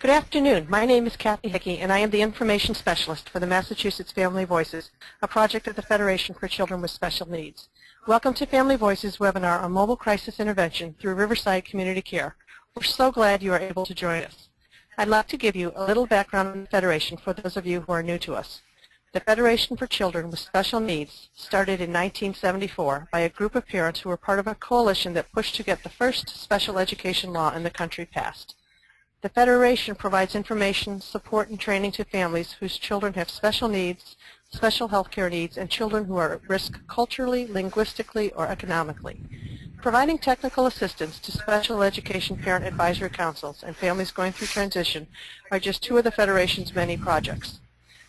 Good afternoon. My name is Kathy Hickey, and I am the Information Specialist for the Massachusetts Family Voices, a project of the Federation for Children with Special Needs. Welcome to Family Voices webinar on mobile crisis intervention through Riverside Community Care. We're so glad you are able to join us. I'd like to give you a little background on the Federation for those of you who are new to us. The Federation for Children with Special Needs started in 1974 by a group of parents who were part of a coalition that pushed to get the first special education law in the country passed. The Federation provides information, support, and training to families whose children have special needs, special health care needs, and children who are at risk culturally, linguistically, or economically. Providing technical assistance to special education parent advisory councils and families going through transition are just two of the Federation's many projects.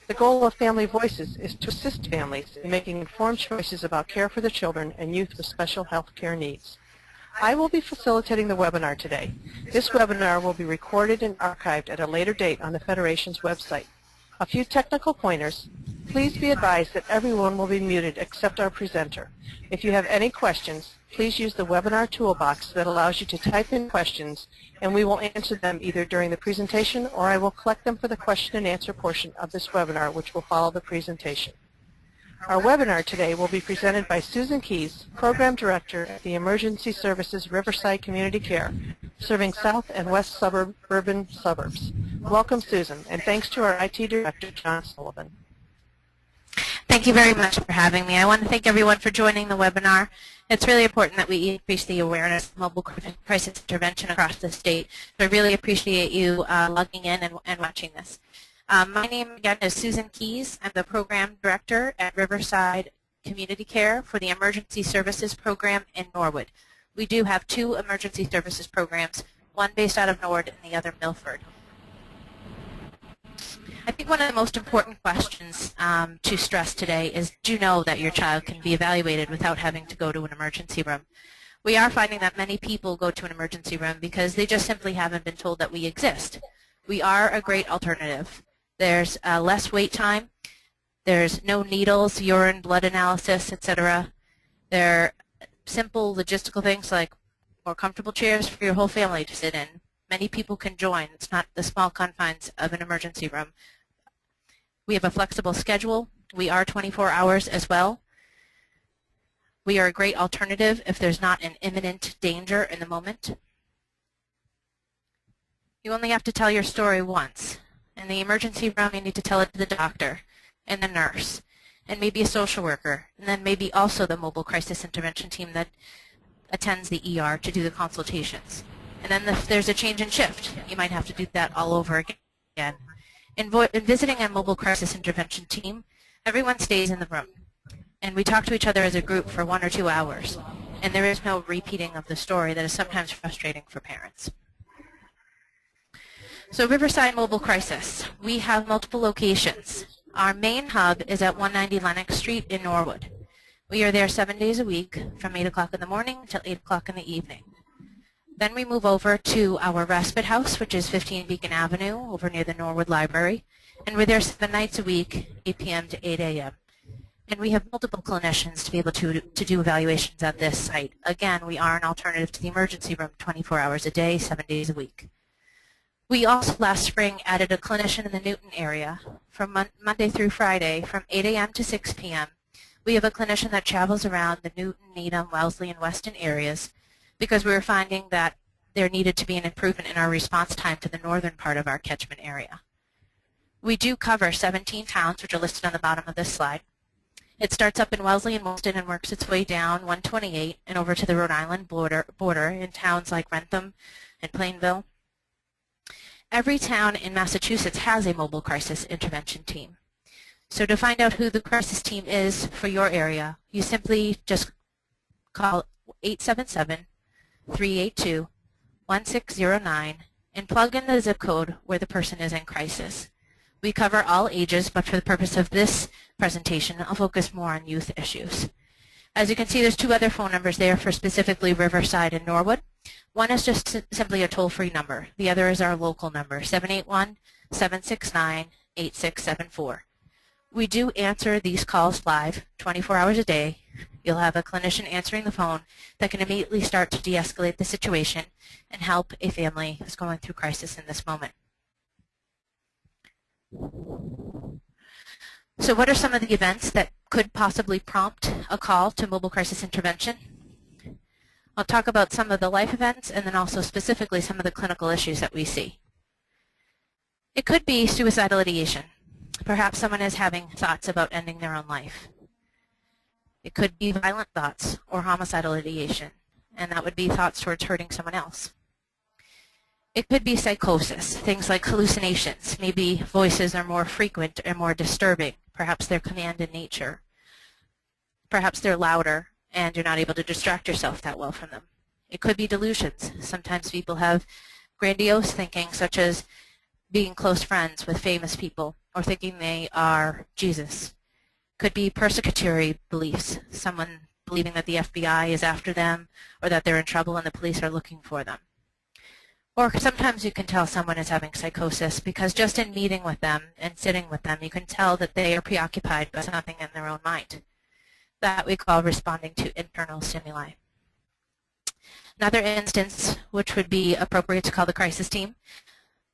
The goal of Family Voices is to assist families in making informed choices about care for their children and youth with special health care needs. I will be facilitating the webinar today. This webinar will be recorded and archived at a later date on the Federation's website. A few technical pointers. Please be advised that everyone will be muted except our presenter. If you have any questions, please use the webinar toolbox that allows you to type in questions, and we will answer them either during the presentation or I will collect them for the question and answer portion of this webinar, which will follow the presentation. Our webinar today will be presented by Susan Keys, Program Director at the Emergency Services Riverside Community Care, serving South and West suburban suburbs. Welcome, Susan, and thanks to our IT Director, John Sullivan. Thank you very much for having me. I want to thank everyone for joining the webinar. It's really important that we increase the awareness of mobile crisis intervention across the state. So I really appreciate you logging in and watching this. My name, again, is Susan Keys. I'm the Program Director at Riverside Community Care for the Emergency Services Program in Norwood. We do have two emergency services programs, one based out of Norwood and the other Milford. I think one of the most important questions to stress today is, do you know that your child can be evaluated without having to go to an emergency room? We are finding that many people go to an emergency room because they just simply haven't been told that we exist. We are a great alternative. There's less wait time. There's no needles, urine, blood analysis, etc. There are simple logistical things like more comfortable chairs for your whole family to sit in. Many people can join. It's not the small confines of an emergency room. We have a flexible schedule. We are 24 hours as well. We are a great alternative if there's not an imminent danger in the moment. You only have to tell your story once. In the emergency room, you need to tell it to the doctor and the nurse and maybe a social worker, and then maybe also the mobile crisis intervention team that attends the ER to do the consultations. And then if there's a change in shift, you might have to do that all over again. In visiting a mobile crisis intervention team, everyone stays in the room, and we talk to each other as a group for 1 or 2 hours, and there is no repeating of the story that is sometimes frustrating for parents. So Riverside Mobile Crisis, we have multiple locations. Our main hub is at 190 Lenox Street in Norwood. We are there 7 days a week from 8 o'clock in the morning until 8 o'clock in the evening. Then we move over to our respite house, which is 15 Beacon Avenue, over near the Norwood Library. And we're there 7 nights a week, 8 p.m. to 8 a.m. And we have multiple clinicians to be able to do evaluations at this site. Again, we are an alternative to the emergency room 24 hours a day, 7 days a week. We also last spring added a clinician in the Newton area from Monday through Friday from 8 a.m. to 6 p.m. We have a clinician that travels around the Newton, Needham, Wellesley, and Weston areas because we were finding that there needed to be an improvement in our response time to the northern part of our catchment area. We do cover 17 towns, which are listed on the bottom of this slide. It starts up in Wellesley and Williston and works its way down 128 and over to the Rhode Island border in towns like Rentham and Plainville. Every town in Massachusetts has a mobile crisis intervention team. So to find out who the crisis team is for your area, you simply just call 877-382-1609 and plug in the zip code where the person is in crisis. We cover all ages, but for the purpose of this presentation, I'll focus more on youth issues. As you can see, there's 2 other phone numbers there for specifically Riverside and Norwood. One is just simply a toll-free number. The other is our local number, 781-769-8674. We do answer these calls live, 24 hours a day. You'll have a clinician answering the phone that can immediately start to de-escalate the situation and help a family who's going through crisis in this moment. So what are some of the events that could possibly prompt a call to mobile crisis intervention? I'll talk about some of the life events and then also specifically some of the clinical issues that we see. It could be suicidal ideation. Perhaps someone is having thoughts about ending their own life. It could be violent thoughts or homicidal ideation, and that would be thoughts towards hurting someone else. It could be psychosis, things like hallucinations. Maybe voices are more frequent and more disturbing. Perhaps they're command in nature. Perhaps they're louder and you're not able to distract yourself that well from them. It could be delusions. Sometimes people have grandiose thinking, such as being close friends with famous people or thinking they are Jesus. Could be persecutory beliefs, someone believing that the FBI is after them or that they're in trouble and the police are looking for them. Or sometimes you can tell someone is having psychosis because just in meeting with them and sitting with them, you can tell that they are preoccupied by something in their own mind. That we call responding to internal stimuli. Another instance, which would be appropriate to call the crisis team,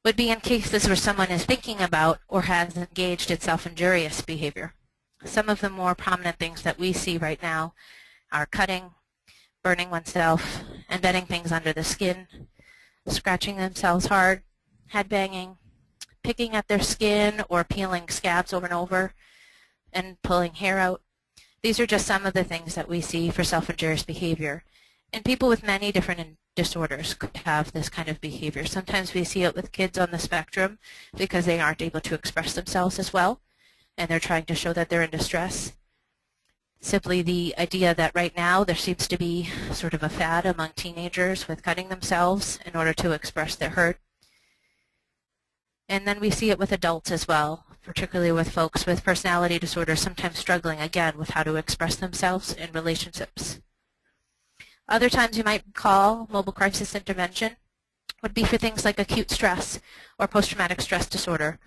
would be in cases where someone is thinking about or has engaged in self-injurious behavior. Some of the more prominent things that we see right now are cutting, burning oneself, embedding things under the skin, scratching themselves hard, headbanging, picking at their skin or peeling scabs over and over, and pulling hair out. These are just some of the things that we see for self-injurious behavior. And people with many different disorders could have this kind of behavior. Sometimes we see it with kids on the spectrum because they aren't able to express themselves as well, and they're trying to show that they're in distress. Simply the idea that right now there seems to be sort of a fad among teenagers with cutting themselves in order to express their hurt. And then we see it with adults as well, particularly with folks with personality disorders, sometimes struggling again with how to express themselves in relationships. Other times you might call mobile crisis intervention would be for things like acute stress or post-traumatic stress disorder,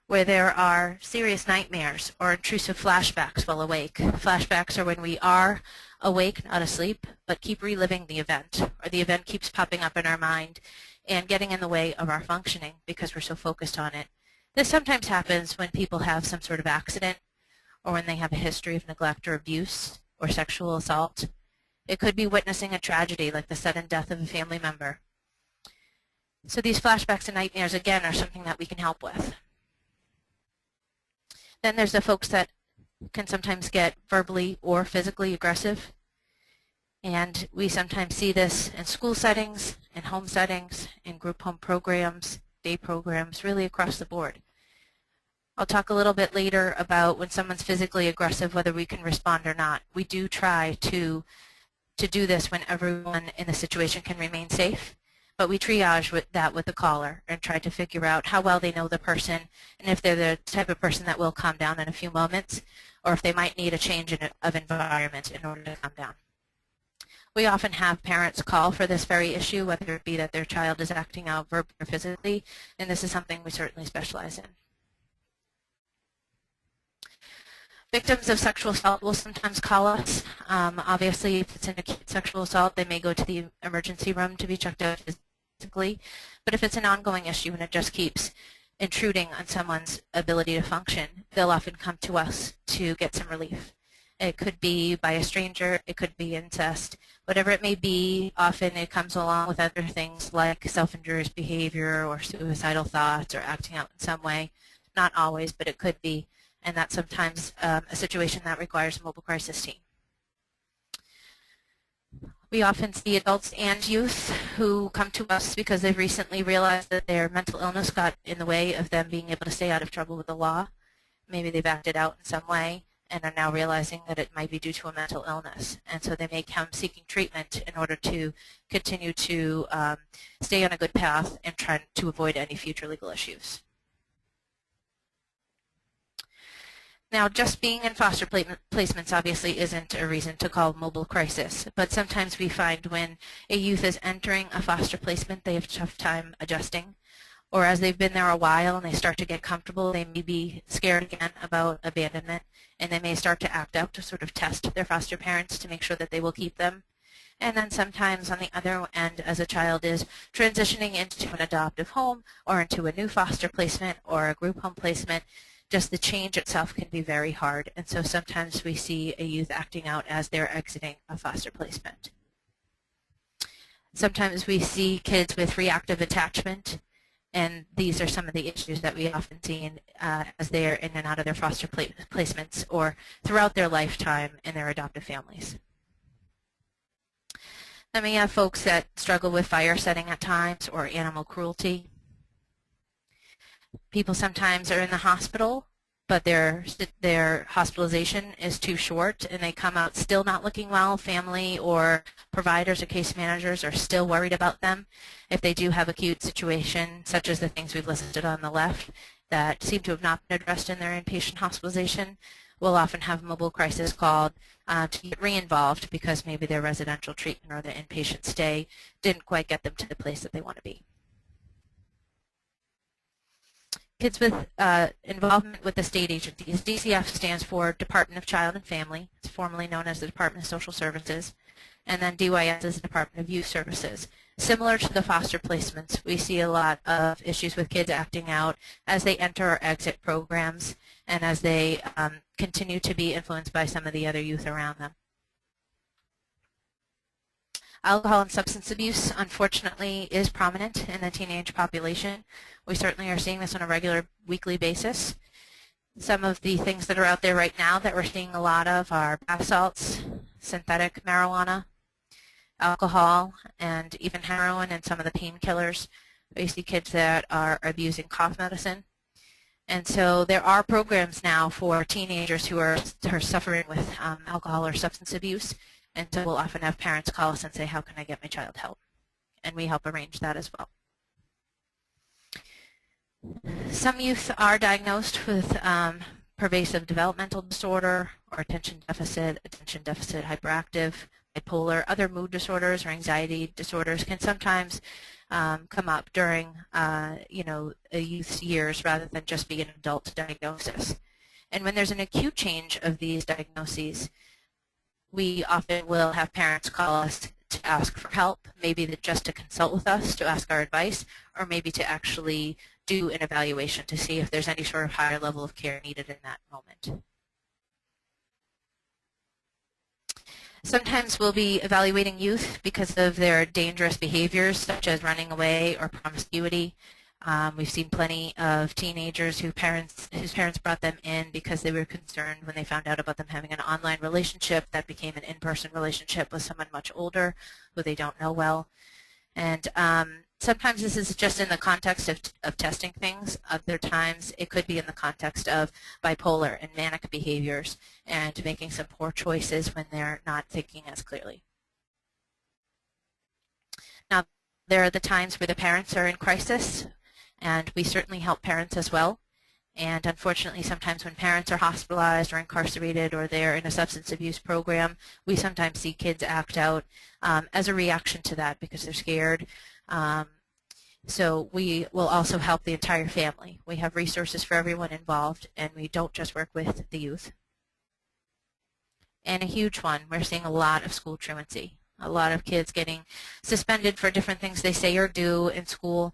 where there are serious nightmares or intrusive flashbacks while awake. Flashbacks are when we are awake, not asleep, but keep reliving the event, or the event keeps popping up in our mind and getting in the way of our functioning because we're so focused on it. This sometimes happens when people have some sort of accident or when they have a history of neglect or abuse or sexual assault. It could be witnessing a tragedy like the sudden death of a family member. So these flashbacks and nightmares, again, are something that we can help with. Then there's the folks that can sometimes get verbally or physically aggressive. And we sometimes see this in school settings, in home settings, in group home programs, day programs, really across the board. I'll talk a little bit later about when someone's physically aggressive, whether we can respond or not. We do try to do this when everyone in the situation can remain safe, but we triage with the caller and try to figure out how well they know the person and if they're the type of person that will calm down in a few moments or if they might need a change of environment in order to calm down. We often have parents call for this very issue, whether it be that their child is acting out verbally or physically, and this is something we certainly specialize in. Victims of sexual assault will sometimes call us. Obviously, if it's an acute sexual assault, they may go to the emergency room to be checked out physically. But if it's an ongoing issue and it just keeps intruding on someone's ability to function, they'll often come to us to get some relief. It could be by a stranger, it could be incest, whatever it may be. Often it comes along with other things like self-injurious behavior or suicidal thoughts or acting out in some way. Not always, but it could be. And that's sometimes a situation that requires a mobile crisis team. We often see adults and youth who come to us because they've recently realized that their mental illness got in the way of them being able to stay out of trouble with the law. Maybe they've acted out in some way and are now realizing that it might be due to a mental illness. And so they may come seeking treatment in order to continue to stay on a good path and try to avoid any future legal issues. Now, just being in foster placements obviously isn't a reason to call mobile crisis, but sometimes we find when a youth is entering a foster placement, they have a tough time adjusting, or as they've been there a while and they start to get comfortable, they may be scared again about abandonment, and they may start to act out to sort of test their foster parents to make sure that they will keep them. And then sometimes on the other end, as a child is transitioning into an adoptive home or into a new foster placement or a group home placement, just the change itself can be very hard. And so sometimes we see a youth acting out as they're exiting a foster placement. Sometimes we see kids with reactive attachment, and these are some of the issues that we often see as they are in and out of their foster placements or throughout their lifetime in their adoptive families. Then we have folks that struggle with fire setting at times or animal cruelty. People sometimes are in the hospital, but their hospitalization is too short and they come out still not looking well. Family or providers or case managers are still worried about them. If they do have acute situation, such as the things we've listed on the left that seem to have not been addressed in their inpatient hospitalization, we'll often have mobile crisis called to get re-involved because maybe their residential treatment or their inpatient stay didn't quite get them to the place that they want to be. Kids with involvement with the state agencies. DCF stands for Department of Child and Family. It's formerly known as the Department of Social Services. And then DYS is the Department of Youth Services. Similar to the foster placements, we see a lot of issues with kids acting out as they enter or exit programs and as they continue to be influenced by some of the other youth around them. Alcohol and substance abuse, unfortunately, is prominent in the teenage population. We certainly are seeing this on a regular weekly basis. Some of the things that are out there right now that we're seeing a lot of are bath salts, synthetic marijuana, alcohol, and even heroin and some of the painkillers. We see kids that are abusing cough medicine. And so there are programs now for teenagers who are suffering with alcohol or substance abuse. And so we'll often have parents call us and say, how can I get my child help? And we help arrange that as well. Some youth are diagnosed with pervasive developmental disorder or attention deficit hyperactive, bipolar. Other mood disorders or anxiety disorders can sometimes come up during a youth's years rather than just be an adult diagnosis. And when there's an acute change of these diagnoses, we often will have parents call us to ask for help, maybe just to consult with us, to ask our advice, or maybe to actually do an evaluation to see if there's any sort of higher level of care needed in that moment. Sometimes we'll be evaluating youth because of their dangerous behaviors, such as running away or promiscuity. We've seen plenty of teenagers whose parents brought them in because they were concerned when they found out about them having an online relationship that became an in-person relationship with someone much older who they don't know well. And sometimes this is just in the context of testing things. Other times it could be in the context of bipolar and manic behaviors and making some poor choices when they're not thinking as clearly. Now, there are the times where the parents are in crisis, and we certainly help parents as well. And unfortunately, sometimes when parents are hospitalized or incarcerated or they're in a substance abuse program, we sometimes see kids act out as a reaction to that because they're scared. So we will also help the entire family. We have resources for everyone involved, and we don't just work with the youth. And a huge one, we're seeing a lot of school truancy. A lot of kids getting suspended for different things they say or do in school.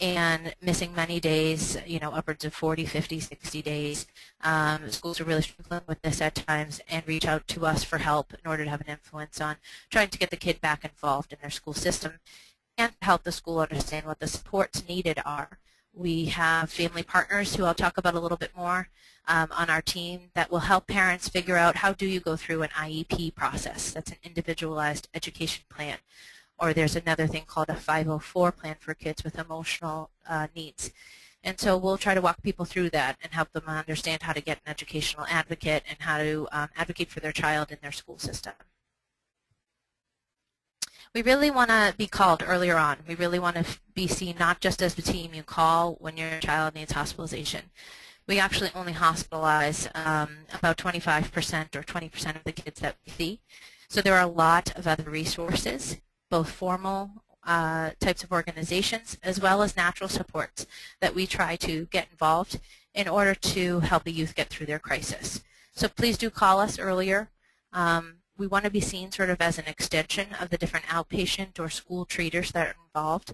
And missing many days, upwards of 40, 50, 60 days. Schools are really struggling with this at times and reach out to us for help in order to have an influence on trying to get the kid back involved in their school system and to help the school understand what the supports needed are. We have family partners who I'll talk about a little bit more on our team that will help parents figure out how do you go through an IEP process. That's an individualized education plan. Or there's another thing called a 504 plan for kids with emotional needs. And so we'll try to walk people through that and help them understand how to get an educational advocate and how to advocate for their child in their school system. We really want to be called earlier on. We really want to be seen not just as the team you call when your child needs hospitalization. We actually only hospitalize about 25% or 20% of the kids that we see. So there are a lot of other resources, both formal types of organizations as well as natural supports that we try to get involved in order to help a youth get through their crisis. So please do call us earlier. we want to be seen sort of as an extension of the different outpatient or school treaters that are involved.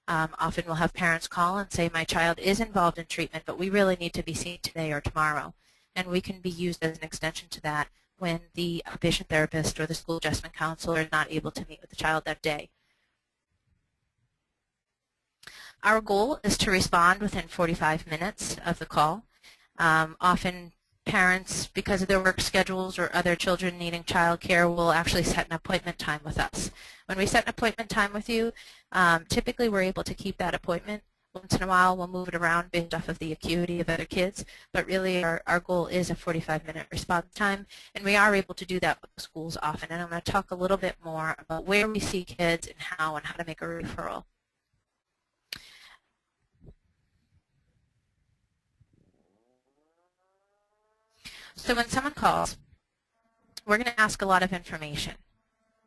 Often we'll have parents call and say, my child is involved in treatment, but we really need to be seen today or tomorrow. And we can be used as an extension to that when the outpatient therapist or the school adjustment counselor is not able to meet with the child that day. Our goal is to respond within 45 minutes of the call. Often parents, because of their work schedules or other children needing child care, will actually set an appointment time with us. When we set an appointment time with you, typically we're able to keep that appointment. Once in a while we'll move it around based off of the acuity of other kids, but really our goal is a 45-minute response time, and we are able to do that with the schools often. And I'm going to talk a little bit more about where we see kids and how to make a referral. So when someone calls, we're going to ask a lot of information.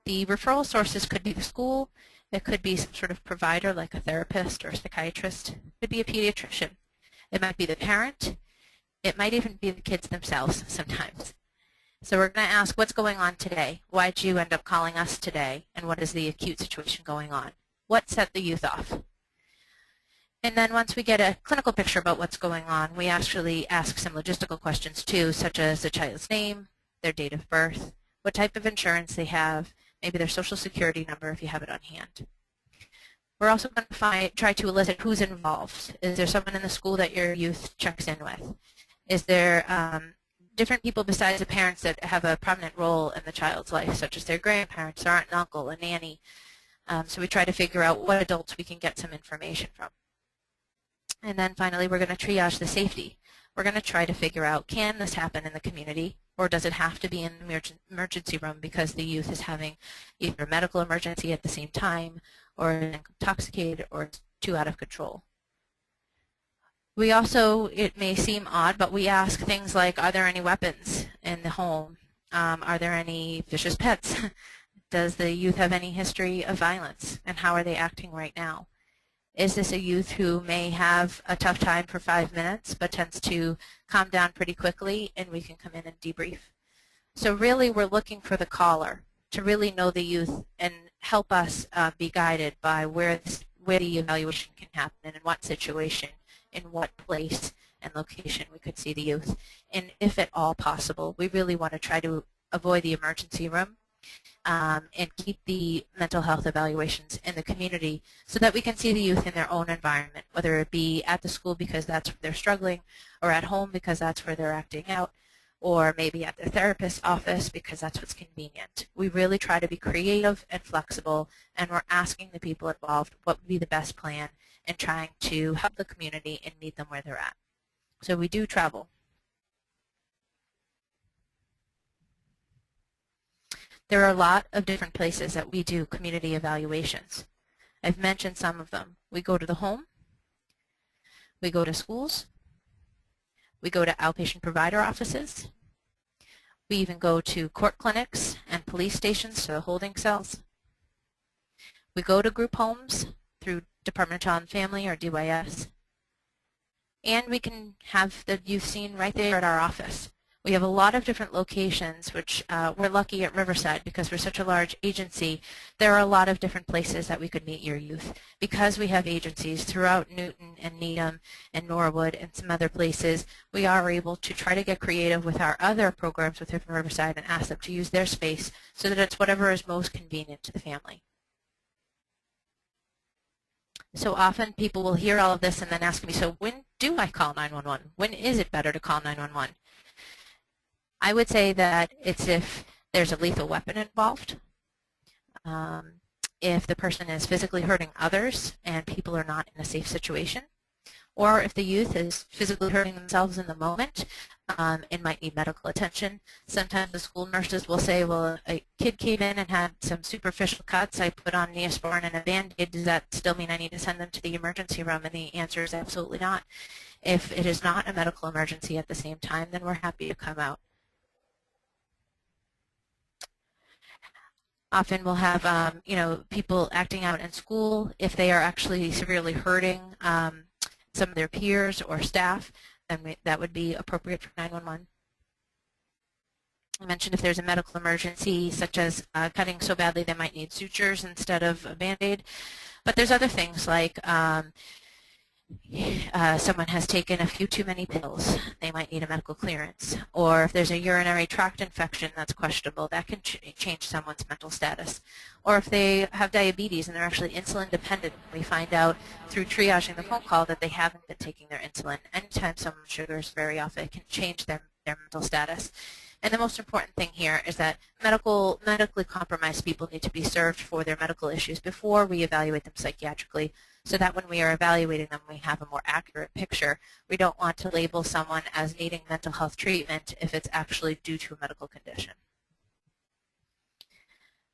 The referral sources could be the school, it could be some sort of provider like a therapist or a psychiatrist, it could be a pediatrician, it might be the parent, it might even be the kids themselves sometimes. So we're going to ask, what's going on today? Why did you end up calling us today? And what is the acute situation going on? What set the youth off? And then once we get a clinical picture about what's going on, we actually ask some logistical questions too, such as the child's name, their date of birth, what type of insurance they have, maybe their social security number if you have it on hand. We're also going to try to elicit who's involved. Is there someone in the school that your youth checks in with? Is there different people besides the parents that have a prominent role in the child's life, such as their grandparents, their aunt and uncle, a nanny? So we try to figure out what adults we can get some information from. And then finally, we're going to triage the safety. We're going to try to figure out, can this happen in the community, or does it have to be in the emergency room because the youth is having either a medical emergency at the same time, or intoxicated, or it's too out of control. We also, it may seem odd, but we ask things like, are there any weapons in the home? Are there any vicious pets? Does the youth have any history of violence, and how are they acting right now? Is this a youth who may have a tough time for 5 minutes but tends to calm down pretty quickly, and we can come in and debrief? So really we're looking for the caller to really know the youth and help us be guided by where the evaluation can happen and in what situation, in what place and location we could see the youth. And if at all possible, we really want to try to avoid the emergency room and keep the mental health evaluations in the community so that we can see the youth in their own environment, whether it be at the school because that's where they're struggling, or at home because that's where they're acting out, or maybe at their therapist's office because that's what's convenient. We really try to be creative and flexible, and we're asking the people involved what would be the best plan and trying to help the community and meet them where they're at. So we do travel. There are a lot of different places that we do community evaluations. I've mentioned some of them. We go to the home, we go to schools, we go to outpatient provider offices, we even go to court clinics and police stations, to the holding cells. We go to group homes through Department of Child and Family or DYS, and we can have the youth seen right there at our office. We have a lot of different locations, which we're lucky at Riverside because we're such a large agency. There are a lot of different places that we could meet your youth. Because we have agencies throughout Newton and Needham and Norwood and some other places, we are able to try to get creative with our other programs within Riverside and ask them to use their space so that it's whatever is most convenient to the family. So often people will hear all of this and then ask me, so when do I call 911? When is it better to call 911? I would say that it's if there's a lethal weapon involved, if the person is physically hurting others and people are not in a safe situation, or if the youth is physically hurting themselves in the moment and might need medical attention. Sometimes the school nurses will say, well, a kid came in and had some superficial cuts. I put on Neosporin and a Band-Aid. Does that still mean I need to send them to the emergency room? And the answer is absolutely not. If it is not a medical emergency at the same time, then we're happy to come out. Often we'll have people acting out in school. If they are actually severely hurting some of their peers or staff, then that would be appropriate for 911. I mentioned if there's a medical emergency, such as cutting so badly they might need sutures instead of a Band-Aid. But there's other things like someone has taken a few too many pills, they might need a medical clearance. Or if there's a urinary tract infection that's questionable, that can change someone's mental status. Or if they have diabetes and they're actually insulin dependent, we find out through triaging the phone call that they haven't been taking their insulin. Anytime someone's sugar is very off, it can change their mental status. And the most important thing here is that medically compromised people need to be served for their medical issues before we evaluate them psychiatrically, so that when we are evaluating them, we have a more accurate picture. We don't want to label someone as needing mental health treatment if it's actually due to a medical condition.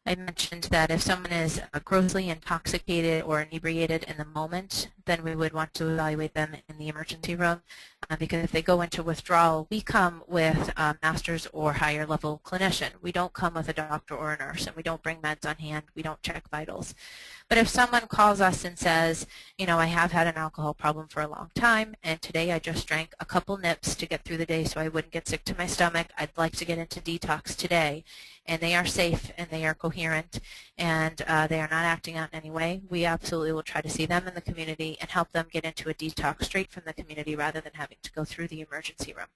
I mentioned that if someone is grossly intoxicated or inebriated in the moment, then we would want to evaluate them in the emergency room, because if they go into withdrawal, we come with a master's or higher level clinician. We don't come with a doctor or a nurse, and we don't bring meds on hand. We don't check vitals. But if someone calls us and says, you know, I have had an alcohol problem for a long time, and today I just drank a couple nips to get through the day so I wouldn't get sick to my stomach, I'd like to get into detox today, and they are safe and they are coherent and they are not acting out in any way, we absolutely will try to see them in the community and help them get into a detox straight from the community rather than having to go through the emergency room.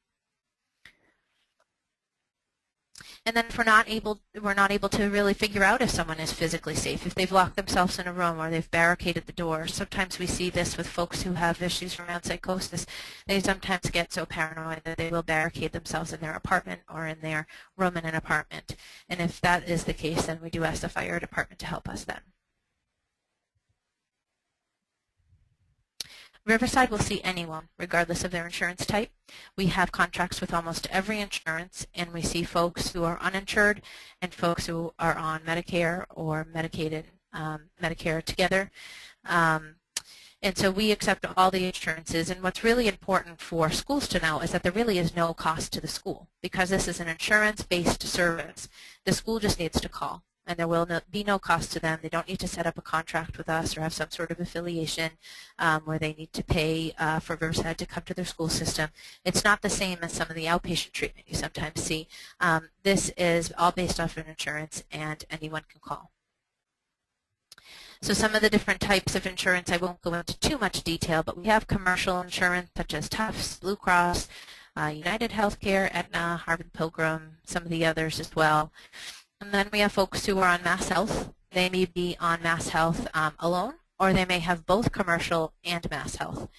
And then if we're not able to really figure out if someone is physically safe, if they've locked themselves in a room or they've barricaded the door. Sometimes we see this with folks who have issues around psychosis. They sometimes get so paranoid that they will barricade themselves in their apartment or in their room in an apartment. And if that is the case, then we do ask the fire department to help us then. Riverside will see anyone, regardless of their insurance type. We have contracts with almost every insurance, and we see folks who are uninsured and folks who are on Medicare or Medicaid and Medicare together. And so we accept all the insurances. And what's really important for schools to know is that there really is no cost to the school. Because this is an insurance-based service, the school just needs to call. And there will be no cost to them. They don't need to set up a contract with us or have some sort of affiliation where they need to pay for Riverside to come to their school system. It's not the same as some of the outpatient treatment you sometimes see. This is all based off of insurance, and anyone can call. So some of the different types of insurance, I won't go into too much detail, but we have commercial insurance such as Tufts, Blue Cross, United Healthcare, Aetna, Harvard Pilgrim, some of the others as well. And then we have folks who are on Mass Health. They may be on Mass Health alone, or they may have both commercial and Mass Health.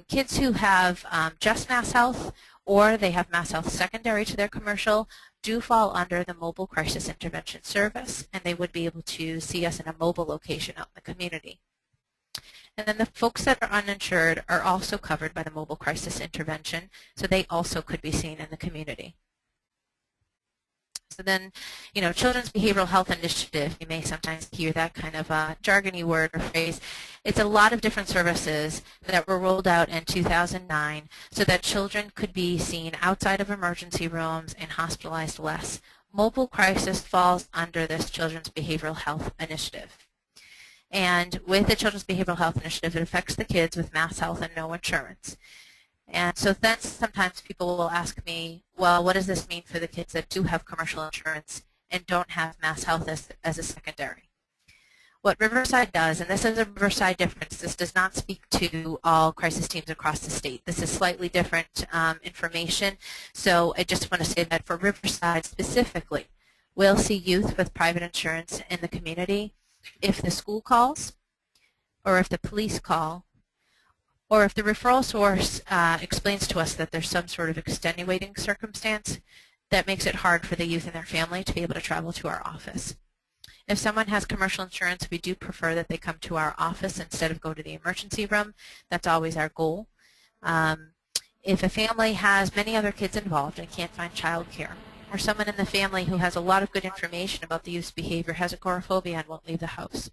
Kids who have just Mass Health, or they have Mass Health secondary to their commercial, do fall under the Mobile Crisis Intervention Service, and they would be able to see us in a mobile location out in the community. And then the folks that are uninsured are also covered by the Mobile Crisis Intervention, so they also could be seen in the community. So then, you know, Children's Behavioral Health Initiative, you may sometimes hear that kind of jargony word or phrase. It's a lot of different services that were rolled out in 2009 so that children could be seen outside of emergency rooms and hospitalized less. Mobile Crisis falls under this Children's Behavioral Health Initiative. And with the Children's Behavioral Health Initiative, it affects the kids with Mass Health and no insurance. And so then sometimes people will ask me, well, what does this mean for the kids that do have commercial insurance and don't have Mass Health as a secondary? What Riverside does, and this is a Riverside difference, this does not speak to all crisis teams across the state. This is slightly different information. So I just want to say that for Riverside specifically, we'll see youth with private insurance in the community if the school calls, or if the police call, or if the referral source explains to us that there's some sort of extenuating circumstance that makes it hard for the youth and their family to be able to travel to our office. If someone has commercial insurance, we do prefer that they come to our office instead of go to the emergency room. That's always our goal. If a family has many other kids involved and can't find child care, or someone in the family who has a lot of good information about the youth's behavior, has agoraphobia and won't leave the house,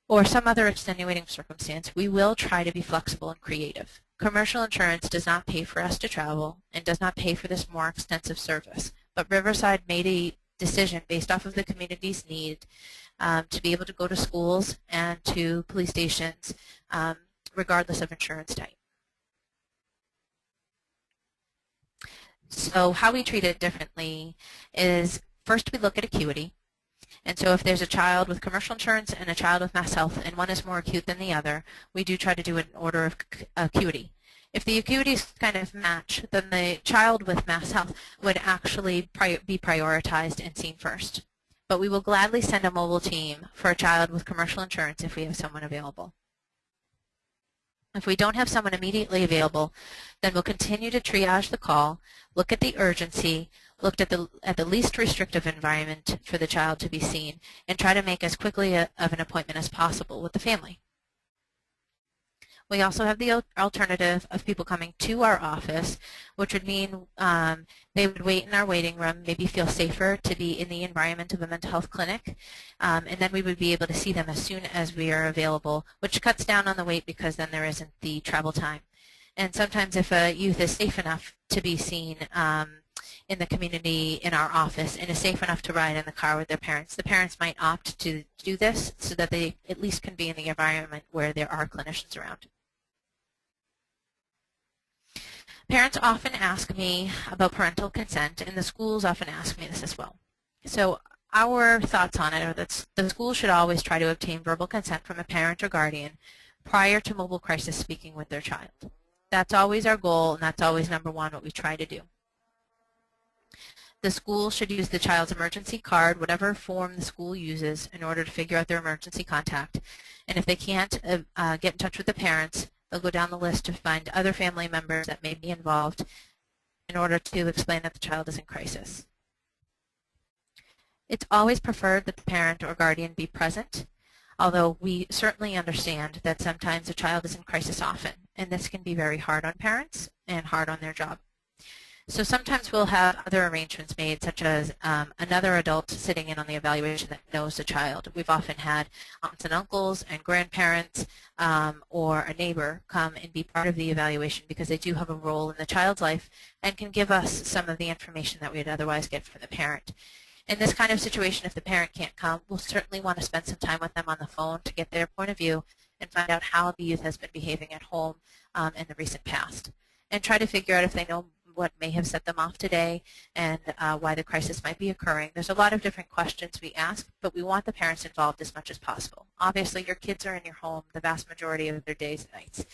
or some other extenuating circumstance, we will try to be flexible and creative. Commercial insurance does not pay for us to travel and does not pay for this more extensive service, but Riverside made a decision based off of the community's need to be able to go to schools and to police stations regardless of insurance type. So how we treat it differently is first we look at acuity. And so if there's a child with commercial insurance and a child with Mass Health and one is more acute than the other, we do try to do an order of acuity. If the acuities kind of match, then the child with Mass Health would actually be prioritized and seen first. But we will gladly send a mobile team for a child with commercial insurance if we have someone available. If we don't have someone immediately available, then we'll continue to triage the call, look at the urgency, look at the least restrictive environment for the child to be seen, and try to make as quickly of an appointment as possible with the family. We also have the alternative of people coming to our office, which would mean they would wait in our waiting room, maybe feel safer to be in the environment of a mental health clinic, and then we would be able to see them as soon as we are available, which cuts down on the wait because then there isn't the travel time. And sometimes if a youth is safe enough to be seen in the community in our office and is safe enough to ride in the car with their parents, the parents might opt to do this so that they at least can be in the environment where there are clinicians around. Parents often ask me about parental consent, and the schools often ask me this as well. So our thoughts on it are that the school should always try to obtain verbal consent from a parent or guardian prior to mobile crisis speaking with their child. That's always our goal, and that's always number one what we try to do. The school should use the child's emergency card, whatever form the school uses, in order to figure out their emergency contact. And if they can't get in touch with the parents, they'll go down the list to find other family members that may be involved in order to explain that the child is in crisis. It's always preferred that the parent or guardian be present, although we certainly understand that sometimes a child is in crisis often, and this can be very hard on parents and hard on their job. So sometimes we'll have other arrangements made, such as another adult sitting in on the evaluation that knows the child. We've often had aunts and uncles and grandparents or a neighbor come and be part of the evaluation because they do have a role in the child's life and can give us some of the information that we'd otherwise get from the parent. In this kind of situation, if the parent can't come, we'll certainly want to spend some time with them on the phone to get their point of view and find out how the youth has been behaving at home in the recent past, and try to figure out if they know what may have set them off today and why the crisis might be occurring. There's a lot of different questions we ask, but we want the parents involved as much as possible. Obviously, your kids are in your home the vast majority of their days and nights.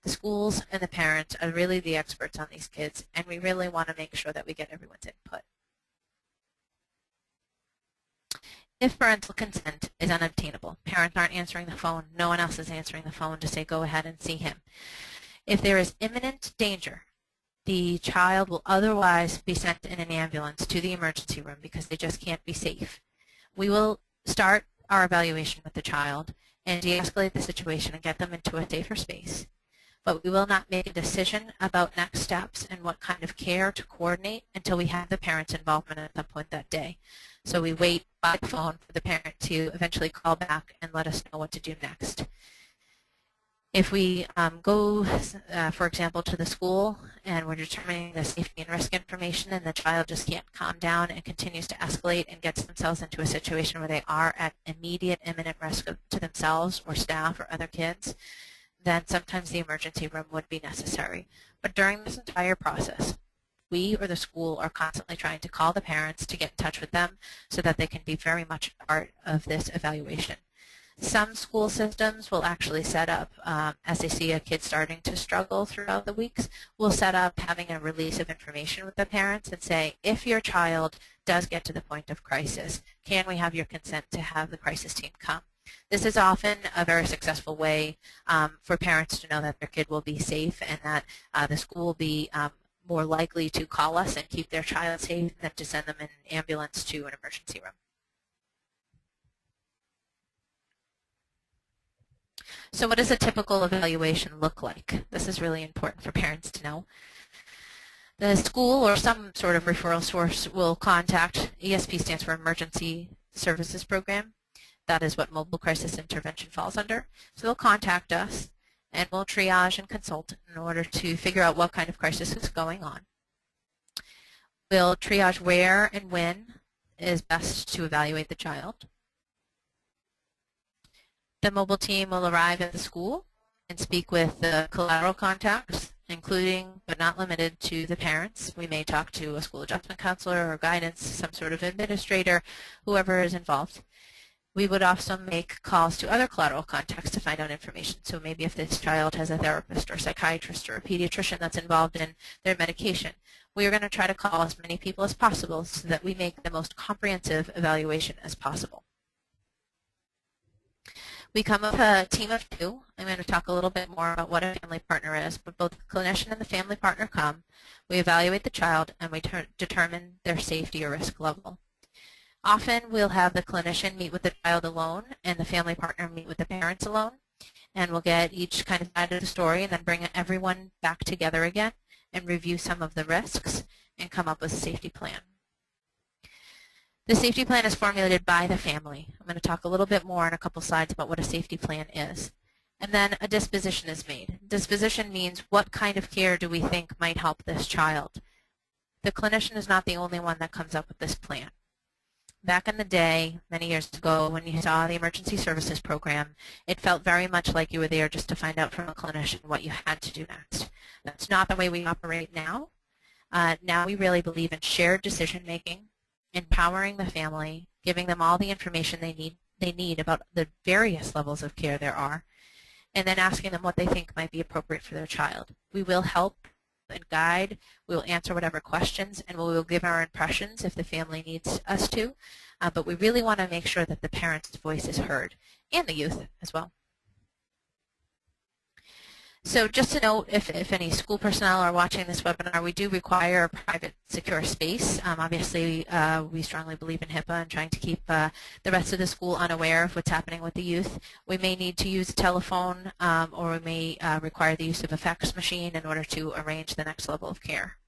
The schools and the parents are really the experts on these kids, and we really want to make sure that we get everyone's input. If parental consent is unobtainable, parents aren't answering the phone, no one else is answering the phone to say go ahead and see him. If there is imminent danger, the child will otherwise be sent in an ambulance to the emergency room because they just can't be safe. We will start our evaluation with the child and de-escalate the situation and get them into a safer space. But we will not make a decision about next steps and what kind of care to coordinate until we have the parent's involvement at some point that day. So we wait by phone for the parent to eventually call back and let us know what to do next. If we go, for example, to the school and we're determining the safety and risk information and the child just can't calm down and continues to escalate and gets themselves into a situation where they are at immediate imminent risk to themselves or staff or other kids, then sometimes the emergency room would be necessary. But during this entire process, we or the school are constantly trying to call the parents to get in touch with them so that they can be very much part of this evaluation. Some school systems will actually set up, as they see a kid starting to struggle throughout the weeks, will set up having a release of information with the parents and say, if your child does get to the point of crisis, can we have your consent to have the crisis team come? This is often a very successful way for parents to know that their kid will be safe and that the school will be more likely to call us and keep their child safe than to send them in an ambulance to an emergency room. So what does a typical evaluation look like? This is really important for parents to know. The school or some sort of referral source will contact, ESP stands for Emergency Services Program. That is what Mobile Crisis Intervention falls under. So they'll contact us and we'll triage and consult in order to figure out what kind of crisis is going on. We'll triage where and when is best to evaluate the child. The mobile team will arrive at the school and speak with the collateral contacts including but not limited to the parents. We may talk to a school adjustment counselor or guidance, some sort of administrator, whoever is involved. We would also make calls to other collateral contacts to find out information. So maybe if this child has a therapist or a psychiatrist or a pediatrician that's involved in their medication, we are going to try to call as many people as possible so that we make the most comprehensive evaluation as possible. We come with a team of 2. I'm going to talk a little bit more about what a family partner is, but both the clinician and the family partner come. We evaluate the child and we determine their safety or risk level. Often we'll have the clinician meet with the child alone and the family partner meet with the parents alone, and we'll get each kind of side of the story and then bring everyone back together again and review some of the risks and come up with a safety plan. The safety plan is formulated by the family. I'm going to talk a little bit more in a couple slides about what a safety plan is. And then a disposition is made. Disposition means what kind of care do we think might help this child. The clinician is not the only one that comes up with this plan. Back in the day, many years ago, when you saw the emergency services program, it felt very much like you were there just to find out from a clinician what you had to do next. That's not the way we operate now. Now we really believe in shared decision-making, empowering the family, giving them all the information they need about the various levels of care there are, and then asking them what they think might be appropriate for their child. We will help and guide, we will answer whatever questions, and we will give our impressions if the family needs us to, but we really want to make sure that the parent's voice is heard, and the youth as well. So just to note, if any school personnel are watching this webinar, we do require a private, secure space. Obviously, we strongly believe in HIPAA and trying to keep the rest of the school unaware of what's happening with the youth. We may need to use a telephone, or we may require the use of a fax machine in order to arrange the next level of care.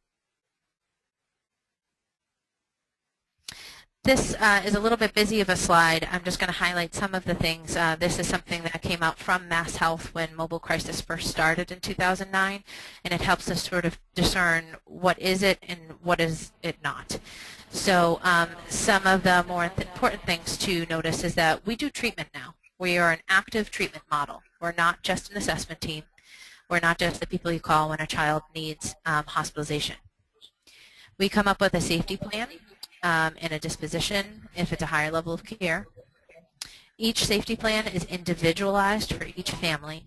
This is a little bit busy of a slide. I'm just going to highlight some of the things. This is something that came out from Mass Health when mobile crisis first started in 2009, and it helps us sort of discern what is it and what is it not. So some of the more important things to notice is that we do treatment now. We are an active treatment model. We're not just an assessment team. We're not just the people you call when a child needs hospitalization. We come up with a safety plan and a disposition if it's a higher level of care. Each safety plan is individualized for each family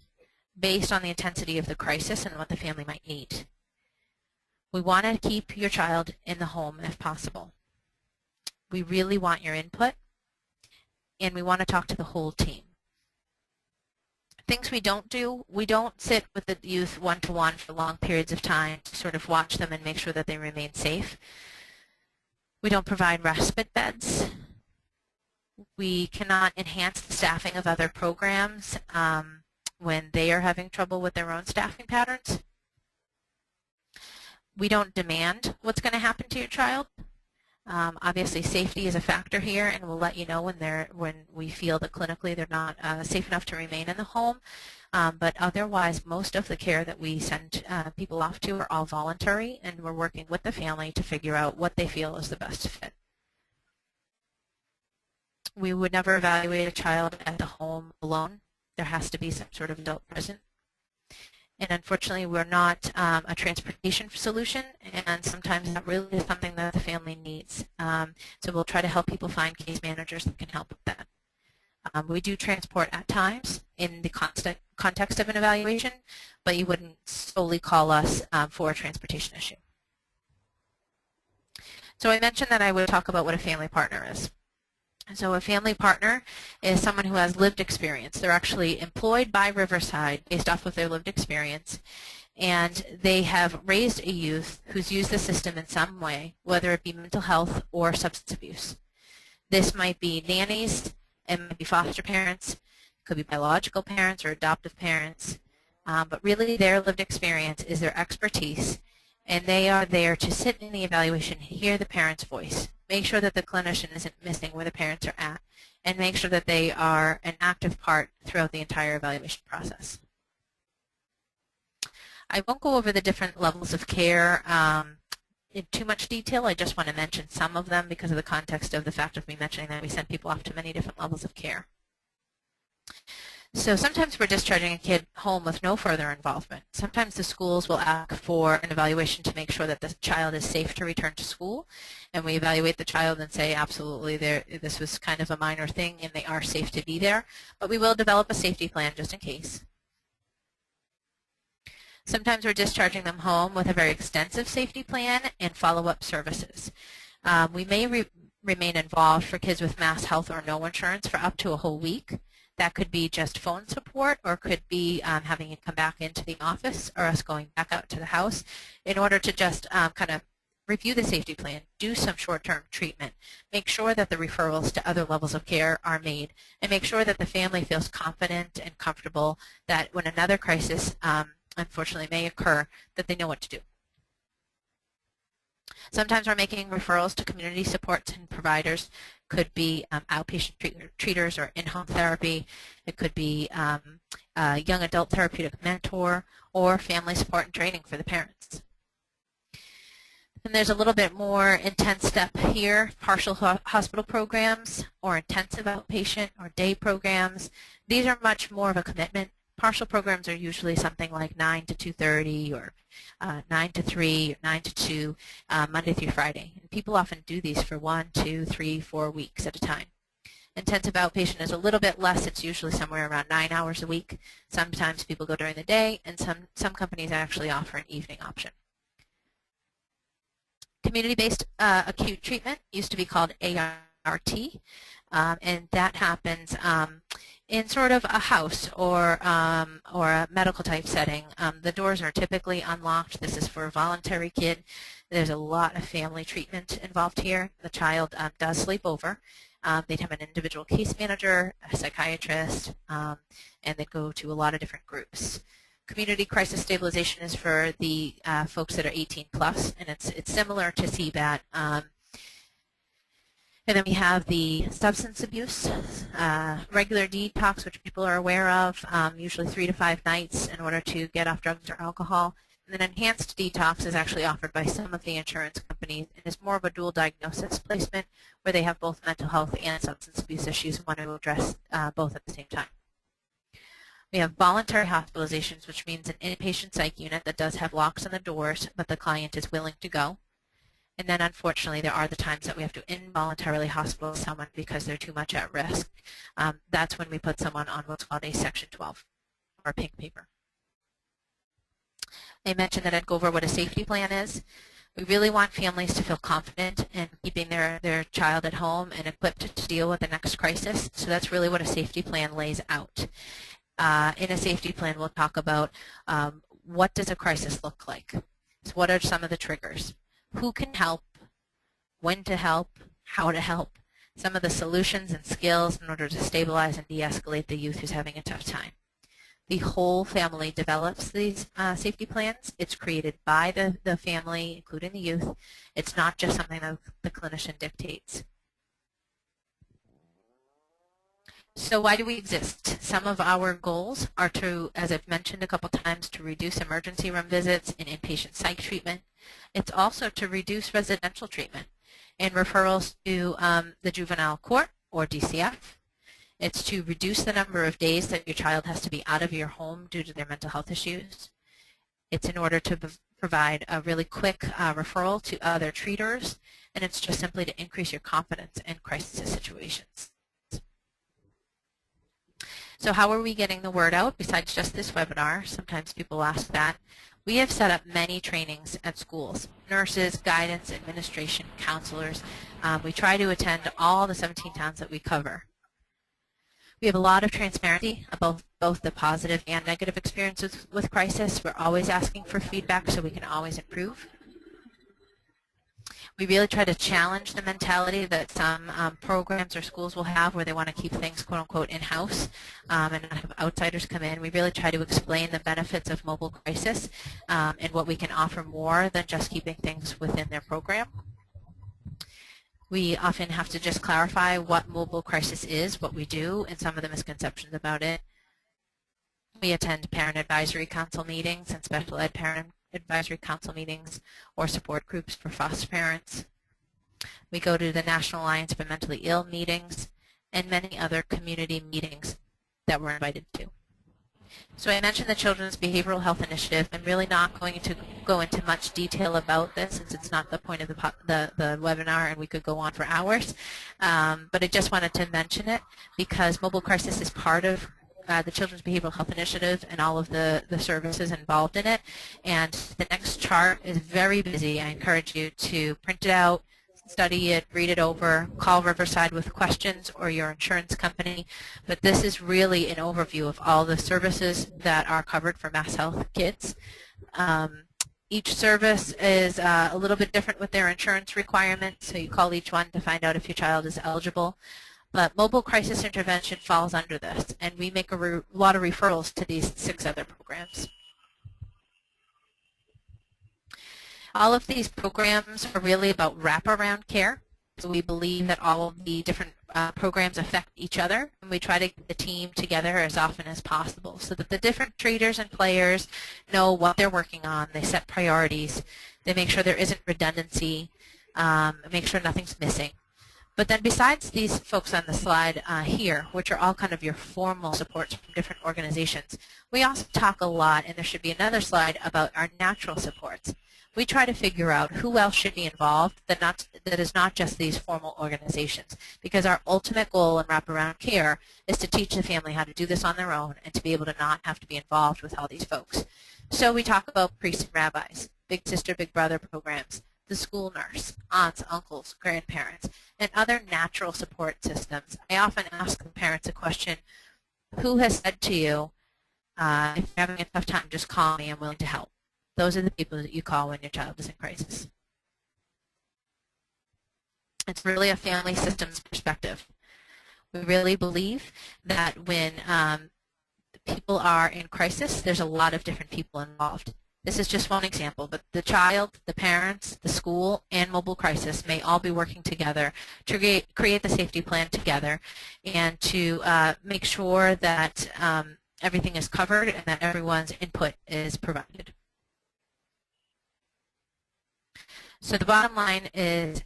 based on the intensity of the crisis and what the family might need. We want to keep your child in the home if possible. We really want your input, and we want to talk to the whole team. Things we don't do, we don't sit with the youth one-to-one for long periods of time to sort of watch them and make sure that they remain safe. We don't provide respite beds. We cannot enhance the staffing of other programs when they are having trouble with their own staffing patterns. We don't demand what's going to happen to your child. Obviously, safety is a factor here, and we'll let you know when we feel that clinically they're not safe enough to remain in the home. But otherwise, most of the care that we send people off to are all voluntary, and we're working with the family to figure out what they feel is the best fit. We would never evaluate a child at the home alone. There has to be some sort of adult present. And unfortunately, we're not a transportation solution, and sometimes that really is something that the family needs. So we'll try to help people find case managers that can help with that. We do transport at times in the context of an evaluation, but you wouldn't solely call us for a transportation issue. So I mentioned that I would talk about what a family partner is. So a family partner is someone who has lived experience. They're actually employed by Riverside based off of their lived experience, and they have raised a youth who's used the system in some way, whether it be mental health or substance abuse. This might be nannies, it might be foster parents, it could be biological parents or adoptive parents, but really their lived experience is their expertise, and they are there to sit in the evaluation, hear the parent's voice, make sure that the clinician isn't missing where the parents are at, and make sure that they are an active part throughout the entire evaluation process. I won't go over the different levels of care in too much detail. I just want to mention some of them because of the context of the fact of me mentioning that we send people off to many different levels of care. So sometimes we're discharging a kid home with no further involvement. Sometimes the schools will ask for an evaluation to make sure that the child is safe to return to school, and we evaluate the child and say absolutely this was kind of a minor thing and they are safe to be there, but we will develop a safety plan just in case. Sometimes we're discharging them home with a very extensive safety plan and follow-up services. We may remain involved for kids with mass health or no insurance for up to a whole week. That could be just phone support, or could be having you come back into the office, or us going back out to the house in order to just kind of review the safety plan, do some short-term treatment, make sure that the referrals to other levels of care are made, and make sure that the family feels confident and comfortable that when another crisis unfortunately may occur, that they know what to do. Sometimes we're making referrals to community supports and providers. Could be outpatient treaters or in-home therapy. It could be a young adult therapeutic mentor, or family support and training for the parents. And there's a little bit more intense step here, partial hospital programs or intensive outpatient or day programs. These are much more of a commitment. Partial programs are usually something like 9 to 2:30 or 9 to 3 or 9 to 2, Monday through Friday. And people often do these for 1, 2, 3, 4 weeks at a time. Intensive outpatient is a little bit less. It's usually somewhere around 9 hours a week. Sometimes people go during the day, and some companies actually offer an evening option. Community-based acute treatment used to be called ART, and that happens in sort of a house or a medical type setting. The doors are typically unlocked. This is for a voluntary kid. There's a lot of family treatment involved here. The child does sleep over. They'd have an individual case manager, a psychiatrist, and they'd go to a lot of different groups. Community crisis stabilization is for the folks that are 18 plus, and it's similar to CBAT. And then we have the substance abuse, regular detox, which people are aware of, usually 3 to 5 nights in order to get off drugs or alcohol. And then enhanced detox is actually offered by some of the insurance companies, and is more of a dual diagnosis placement where they have both mental health and substance abuse issues and want to address both at the same time. We have voluntary hospitalizations, which means an inpatient psych unit that does have locks on the doors, but the client is willing to go. And then, unfortunately, there are the times that we have to involuntarily hospitalize someone because they're too much at risk. That's when we put someone on what's called a Section 12, or pink paper. I mentioned that I'd go over what a safety plan is. We really want families to feel confident in keeping their child at home and equipped to deal with the next crisis. So that's really what a safety plan lays out. In a safety plan, we'll talk about what does a crisis look like. So what are some of the triggers? Who can help, when to help, how to help, some of the solutions and skills in order to stabilize and de-escalate the youth who's having a tough time. The whole family develops these safety plans. It's created by the family, including the youth. It's not just something that the clinician dictates. So why do we exist? Some of our goals are to, as I've mentioned a couple times, to reduce emergency room visits and inpatient psych treatment. It's also to reduce residential treatment and referrals to the juvenile court or DCF. It's to reduce the number of days that your child has to be out of your home due to their mental health issues. It's in order to provide a really quick referral to other treaters, and it's just simply to increase your confidence in crisis situations. So how are we getting the word out besides just this webinar? Sometimes people ask that. We have set up many trainings at schools, nurses, guidance, administration, counselors. We try to attend all the 17 towns that we cover. We have a lot of transparency about both the positive and negative experiences with crisis. We're always asking for feedback so we can always improve. We really try to challenge the mentality that some programs or schools will have where they want to keep things quote-unquote in-house and not have outsiders come in. We really try to explain the benefits of mobile crisis and what we can offer more than just keeping things within their program. We often have to just clarify what mobile crisis is, what we do, and some of the misconceptions about it. We attend parent advisory council meetings and special ed parent advisory council meetings or support groups for foster parents. We go to the National Alliance for Mentally Ill meetings and many other community meetings that we're invited to. So I mentioned the Children's Behavioral Health Initiative. I'm really not going to go into much detail about this since it's not the point of the webinar and we could go on for hours. But I just wanted to mention it because mobile crisis is part of the Children's Behavioral Health Initiative and all of the services involved in it. And the next chart is very busy. I encourage you to print it out, study it, read it over, call Riverside with questions or your insurance company. But this is really an overview of all the services that are covered for Mass Health kids. Each service is a little bit different with their insurance requirements, so you call each one to find out if your child is eligible. But mobile crisis intervention falls under this, and we make a lot of referrals to these 6 other programs. All of these programs are really about wraparound care. So we believe that all of the different programs affect each other, and we try to get the team together as often as possible so that the different treaters and players know what they're working on. They set priorities. They make sure there isn't redundancy, make sure nothing's missing. But then besides these folks on the slide here, which are all kind of your formal supports from different organizations, we also talk a lot, and there should be another slide, about our natural supports. We try to figure out who else should be involved that is not just these formal organizations, because our ultimate goal in wraparound care is to teach the family how to do this on their own and to be able to not have to be involved with all these folks. So we talk about priests and rabbis, big sister, big brother programs, the school nurse, aunts, uncles, grandparents, and other natural support systems. I often ask the parents a question, who has said to you, if you're having a tough time, just call me, I'm willing to help. Those are the people that you call when your child is in crisis. It's really a family systems perspective. We really believe that when people are in crisis, there's a lot of different people involved. This is just one example, but the child, the parents, the school, and mobile crisis may all be working together to create the safety plan together and to make sure that everything is covered and that everyone's input is provided. So the bottom line is,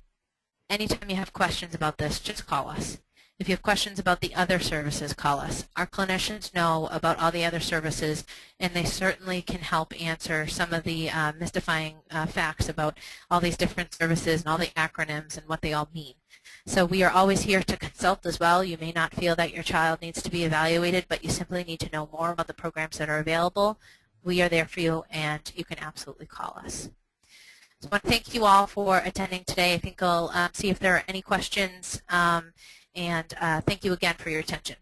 anytime you have questions about this, just call us. If you have questions about the other services, call us. Our clinicians know about all the other services, and they certainly can help answer some of the mystifying facts about all these different services and all the acronyms and what they all mean. So we are always here to consult as well. You may not feel that your child needs to be evaluated, but you simply need to know more about the programs that are available. We are there for you, and you can absolutely call us. So I want to thank you all for attending today. I think I'll see if there are any questions, and thank you again for your attention.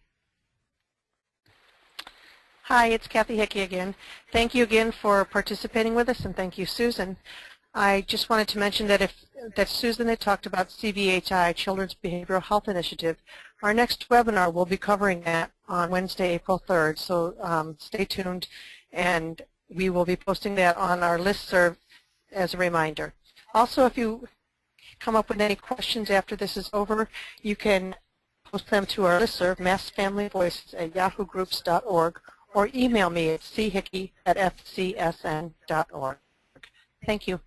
Hi, it's Kathy Hickey again. Thank you again for participating with us, and thank you, Susan. I just wanted to mention that Susan had talked about CBHI, Children's Behavioral Health Initiative. Our next webinar will be covering that on Wednesday, April 3rd, so stay tuned, and we will be posting that on our listserv as a reminder. Also, if you come up with any questions after this is over, you can post them to our listserv, massfamilyvoices@yahoogroups.org, or email me at chickey@fcsn.org. Thank you.